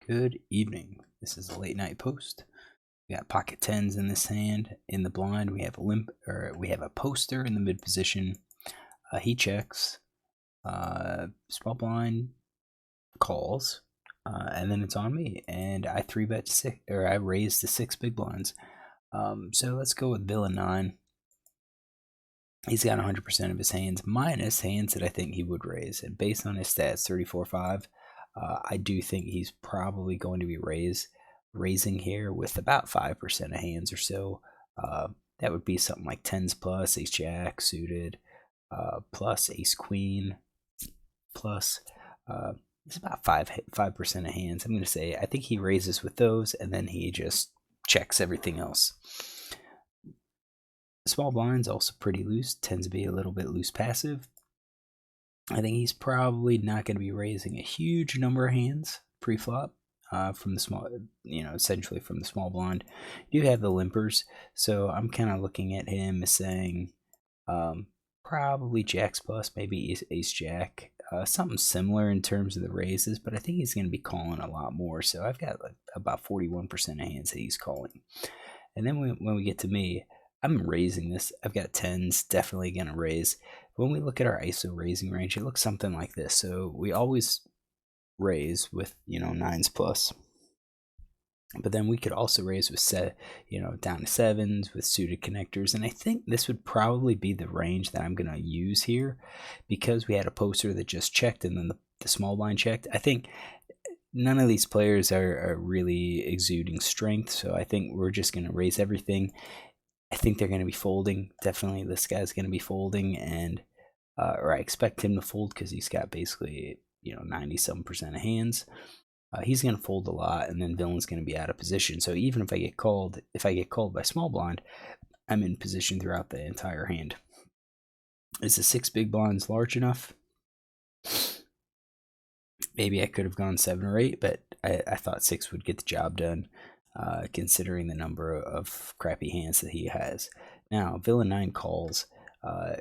Good evening. This is a late night post. We got pocket tens in this hand. In the blind, we have a poster in the mid position. He checks. Small blind calls, and then it's on me. And I three bet six, or I raise to six big blinds. So let's go with villain 9. He's got 100% of his hands, minus hands that I think he would raise. And based on his stats, 34-5, I do think he's probably going to be raising here with about 5% of hands or so. That would be something like tens plus, ace jack suited, plus ace queen, plus it's about 5% of hands. I'm going to say I think he raises with those, and then he just checks everything else. Small blind's also pretty loose, tends to be a little bit loose passive. I think he's probably not going to be raising a huge number of hands pre-flop from the small, essentially from the small blind. You do have the limpers, so I'm kind of looking at him as saying probably jacks plus, maybe ace jack, something similar in terms of the raises, but I think he's going to be calling a lot more. So I've got like about 41% of hands that he's calling. And then when we get to me, I'm raising this. I've got tens, definitely going to raise. When we look at our ISO raising range, it looks something like this. So we always raise with, nines plus. But then we could also raise with down to sevens with suited connectors. And I think this would probably be the range that I'm going to use here because we had a poster that just checked and then the small blind checked. I think none of these players are really exuding strength. So I think we're just going to raise everything. I think they're going to be folding. Definitely this guy's going to be folding, and or I expect him to fold because he's got basically 90-some% of hands. He's going to fold a lot, and then villain's going to be out of position. So even if I get called by small blind, I'm in position throughout the entire hand. Is the 6 big blinds large enough? Maybe I could have gone 7 or 8, but I thought 6 would get the job done. Considering the number of crappy hands that he has. Now, villain 9 calls.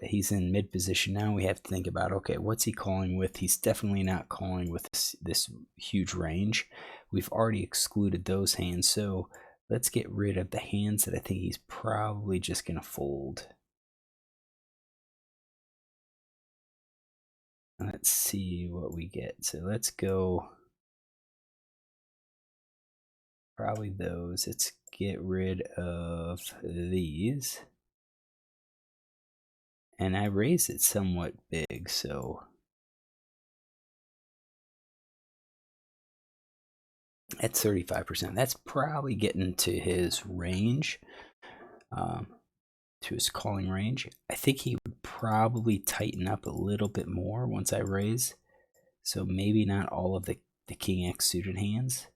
He's in mid position now. We have to think about, okay, what's he calling with? He's definitely not calling with this huge range. We've already excluded those hands, so let's get rid of the hands that I think he's probably just going to fold. Let's see what we get. So let's go probably those. Let's get rid of these. And I raised it somewhat big, so at 35%, that's probably getting to his range, to his calling range. I think he would probably tighten up a little bit more once I raise, so maybe not all of the King X suited hands.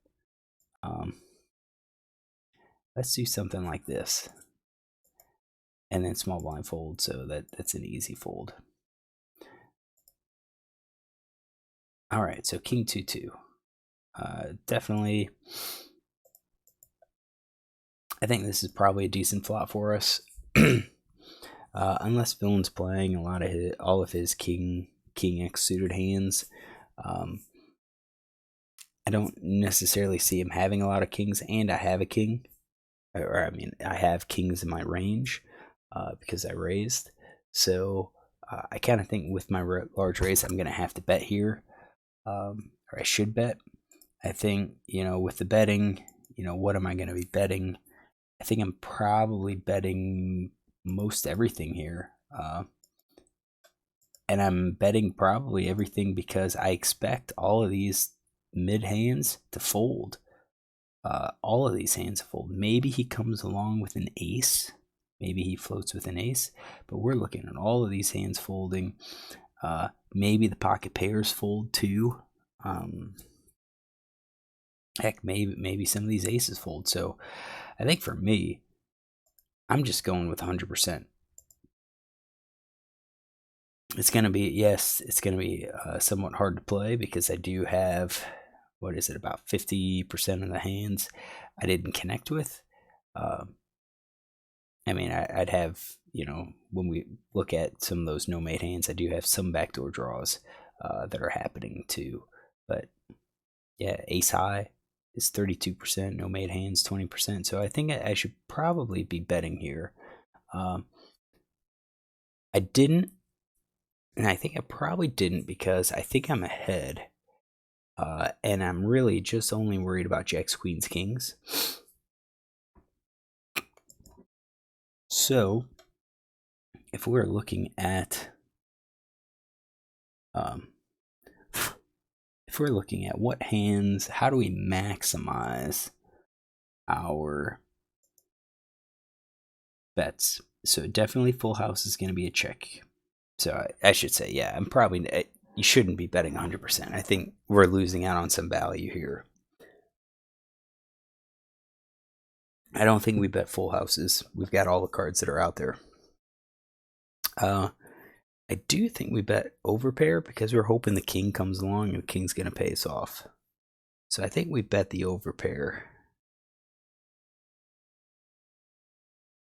Let's do something like this, and then small blind fold, so that's an easy fold. All right, so King 2-2. Definitely, I think this is probably a decent flop for us. Unless villain's playing all of his King X suited hands. I don't necessarily see him having a lot of kings, and I have a king. I have kings in my range because I raised. So I kind of think with my large raise, I'm going to have to bet here, or I should bet. I think, with the betting, what am I going to be betting? I think I'm probably betting most everything here. And I'm betting probably everything because I expect all of these mid hands to fold. All of these hands fold. Maybe he comes along with an ace. Maybe he floats with an ace. But we're looking at all of these hands folding. Maybe the pocket pairs fold too. Heck, maybe some of these aces fold. So I think for me, I'm just going with 100%. It's going to be somewhat hard to play because I do have, about 50% of the hands I didn't connect with. I'd have, when we look at some of those no-mate hands, I do have some backdoor draws that are happening too. But yeah, ace high, is 32%. No made hands 20%. So I think I should probably be betting here. I didn't, and I think I probably didn't because I think I'm ahead. And I'm really just only worried about jacks, queens, kings. So if we're looking at what hands, how do we maximize our bets? So definitely full house is going to be a check. So I should say, yeah, I'm probably, you shouldn't be betting 100%. I think we're losing out on some value here. I don't think we bet full houses. We've got all the cards that are out there. I do think we bet overpair because we're hoping the king comes along and the king's going to pay us off. So I think we bet the overpair.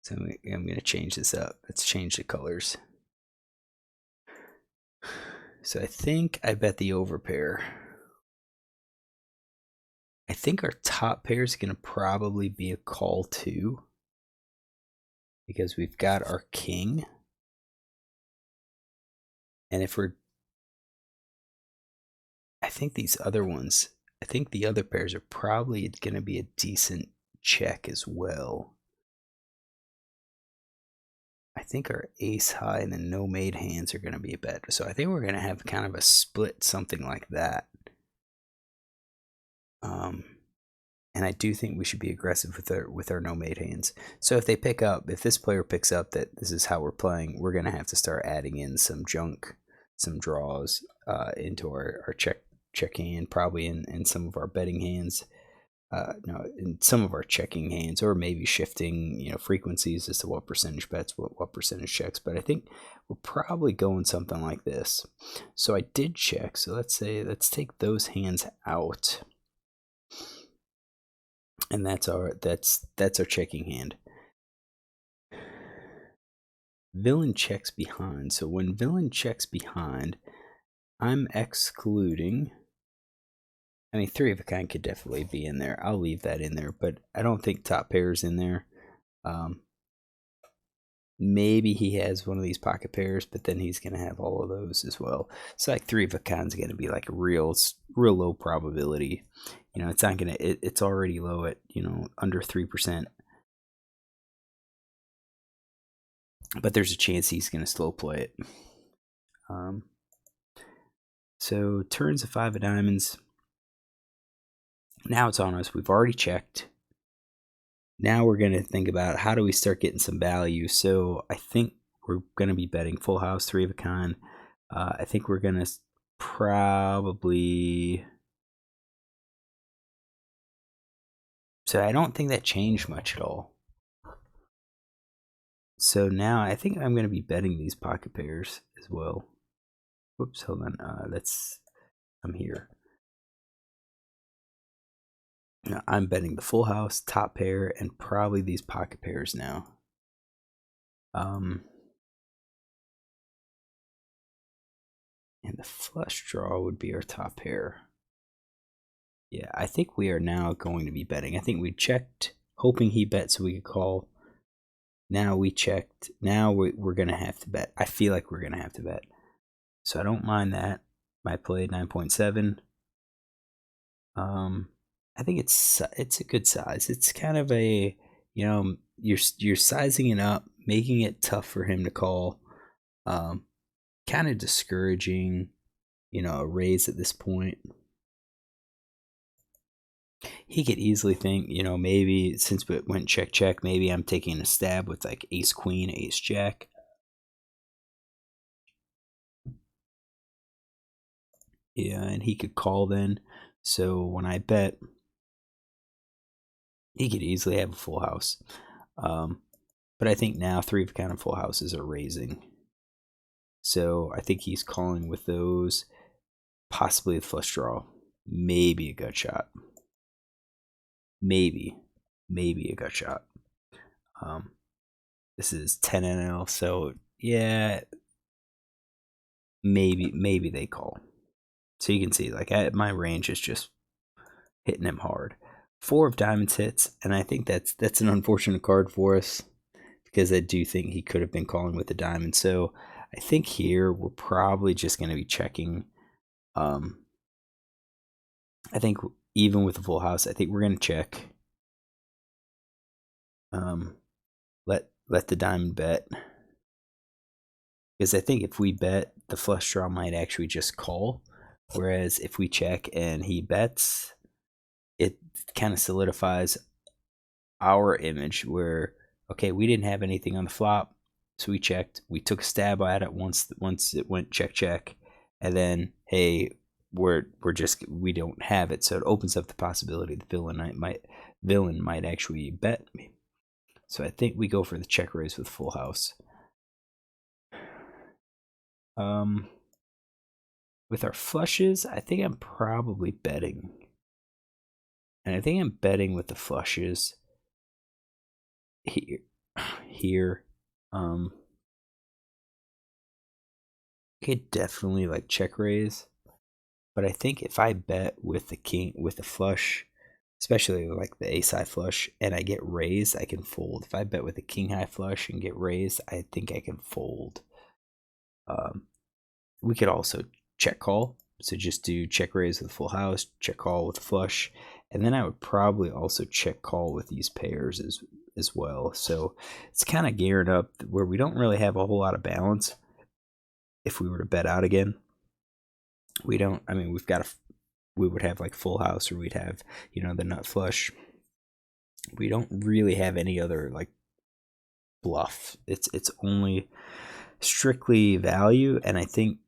So I'm going to change this up. Let's change the colors. So I think I bet the overpair. I think our top pair is going to probably be a call too, because we've got our king. And if we're, I think these other ones, I think the other pairs are probably going to be a decent check as well. I think our ace high and the no made hands are going to be a bet. So I think we're going to have kind of a split, something like that. And I do think we should be aggressive with our no made hands. So if they pick up, if this player picks up that this is how we're playing, we're going to have to start adding in some junk, some draws into our check hand, probably in some of our betting hands. No, in some of our checking hands, or maybe shifting, frequencies as to what percentage bets, what percentage checks. But I think we're probably going something like this. So I did check. So let's take those hands out, and that's our checking hand. Villain checks behind. So when villain checks behind, I'm excluding. I mean, three of a kind could definitely be in there. I'll leave that in there, but I don't think top pair's in there. Maybe he has one of these pocket pairs, but then he's going to have all of those as well. So like three of a kind's going to be like a real low probability. It's not going to, it's already low at, under 3%. But there's a chance he's going to slow play it. So turns of five of diamonds. Now it's on us. We've already checked. Now we're going to think about how do we start getting some value. So I think we're going to be betting full house, three of a kind. I think we're going to probably... So I don't think that changed much at all. So now I think I'm going to be betting these pocket pairs as well. Whoops, hold on. I'm here. Now I'm betting the full house, top pair, and probably these pocket pairs now. And the flush draw would be our top pair. Yeah, I think we are now going to be betting. I think we checked, hoping he bet so we could call. Now we checked. Now we're going to have to bet. I feel like we're going to have to bet. So I don't mind that. I played 9.7. I think it's a good size. It's kind of a, you're sizing it up, making it tough for him to call. Kind of discouraging, a raise at this point. He could easily think, maybe since it went check, maybe I'm taking a stab with like ace queen, ace jack. Yeah, and he could call then. So when I bet, he could easily have a full house. But I think now three of kind of full houses are raising. So I think he's calling with those, possibly a flush draw, maybe a gut shot. Maybe a gut shot. This is 10 NL, so yeah, maybe they call. So you can see, like, my range is just hitting him hard. 4 of diamonds hits, and I think that's an unfortunate card for us because I do think he could have been calling with a diamond. So I think here we're probably just going to be checking. I think even with the full house, I think we're going to check. Let the diamond bet, because I think if we bet, the flush draw might actually just call, whereas if we check and he bets, it kind of solidifies our image where, okay, we didn't have anything on the flop, so we checked, we took a stab at it once it went check, and then hey, we don't have it, so it opens up the possibility the villain might actually bet me. So I think we go for the check raise with full house. With our flushes, I think I'm probably betting. And I think I'm betting with the flushes here. Could definitely like check raise. But I think if I bet with the king, with the flush, especially like the ace high flush, and I get raised, I can fold. If I bet with a king high flush and get raised, I think I can fold. We could also check call, so just do check raise with full house, check call with a flush, and then I would probably also check call with these pairs as well. So it's kind of gearing up where we don't really have a whole lot of balance. If we were to bet out again, we don't. I mean, we would have like full house, or we'd have, you know, the nut flush. We don't really have any other like bluff. It's only strictly value, and I think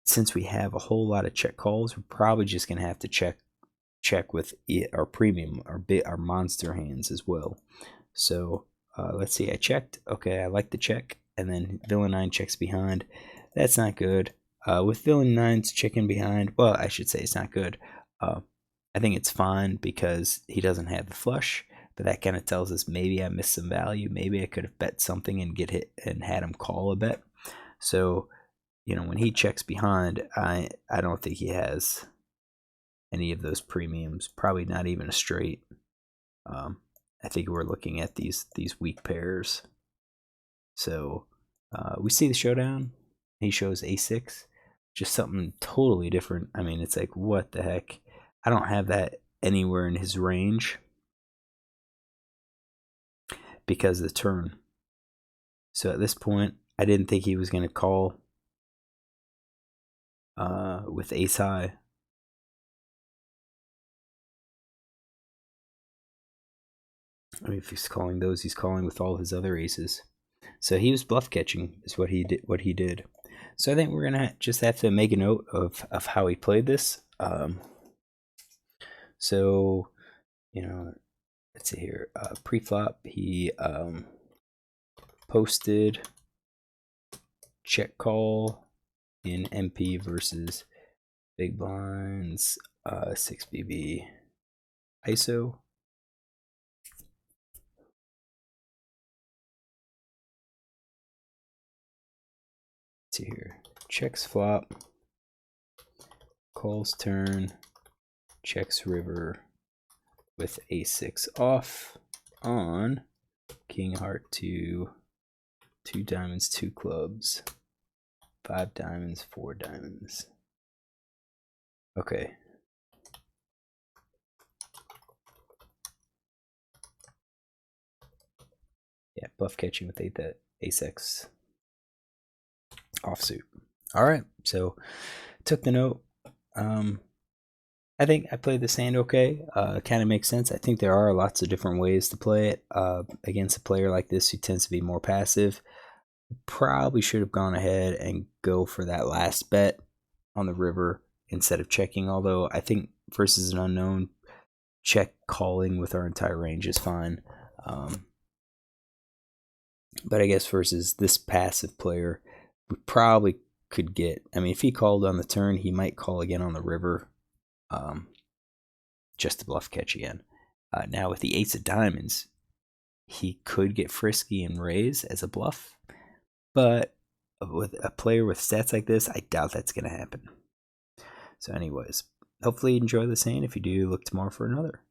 since we have a whole lot of check calls, we're probably just gonna have to check with our premium, our monster hands as well. So let's see. I checked. Okay, I like the check, and then villain 9 checks behind. That's not good. With villain 9's checking behind, well, I should say it's not good. I think it's fine because he doesn't have the flush, but that kind of tells us maybe I missed some value. Maybe I could have bet something and get hit and had him call a bet. So, you know, when he checks behind, I don't think he has any of those premiums. Probably not even a straight. I think we're looking at these weak pairs. So we see the showdown. He shows a6, just something totally different. I mean, it's like, what the heck? I don't have that anywhere in his range because of the turn. So at this point, I didn't think he was going to call with ace high. I mean, if he's calling those, he's calling with all his other aces. So he was bluff catching, is what he did. So I think we're gonna just have to make a note of how he played this. So, you know, let's see here. Pre-flop, he posted check call in MP versus big blinds, 6BB ISO. Let's see here. Checks flop, calls turn, checks river with a6 off on king heart 2, 2 diamonds, 2 clubs, 5 diamonds, 4 diamonds. Okay. Yeah, bluff catching with ace-x offsuit. All right, so took the note. I think I played this hand okay. Kind of makes sense. I think there are lots of different ways to play it against a player like this who tends to be more passive. Probably should have gone ahead and go for that last bet on the river instead of checking, although I think versus an unknown, check calling with our entire range is fine. But I guess versus this passive player, we probably could get, I mean, if he called on the turn, he might call again on the river, just to bluff catch again. Now with the ace of diamonds, he could get frisky and raise as a bluff, but with a player with stats like this, I doubt that's going to happen. So anyways, hopefully you enjoy this hand. If you do, look tomorrow for another.